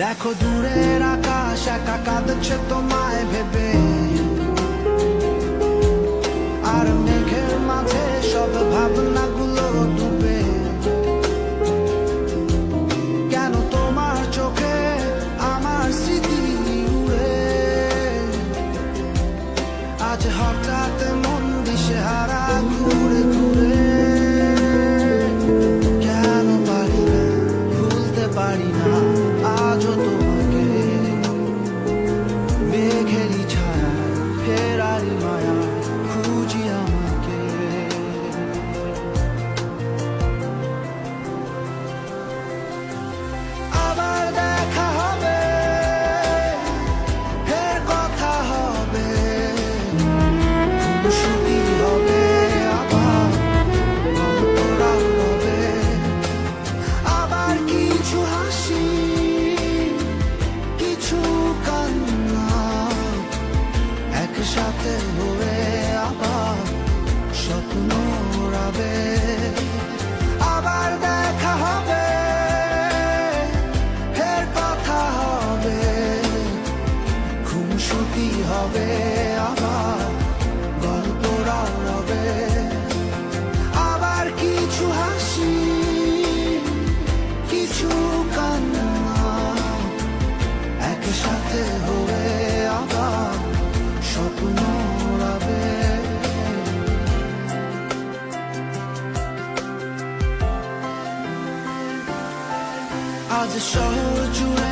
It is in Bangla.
দেখো দূরের আকাশ একা কাঁদছে তোমায় ভেবে, আর মেঘের মাঝে সব ভাবনাগুলো ডুবে। কেন তোমার চোখে আমার স্মৃতি উড়ে, আজ হঠাৎ মন দিশেহারা ঘুরে ঘুরে। কেন পারি না ভুলতে পারি না আজও তোমাকে, মেঘেরই ছায়া ফেরারি মায়া খুঁজি আমাকে। আবার দেখা হবে, ফের কথা হবে, শুধু হবে আবার গল্পটা হবে। আবার কিছু হাসি কিছু কান্না একসাথে হয়ে আবার স্বপ্ন উড়াবে। আবার দেখা হবে, ফের কথা হবে, খুনসুটি হবে, আবার গল্পটা উড়াবে। আবার কিছু হাসি কিছু কান্না একসাথে হয়ে আবার স্বপ্ন উড়াবে। আজ শহর জুড়ে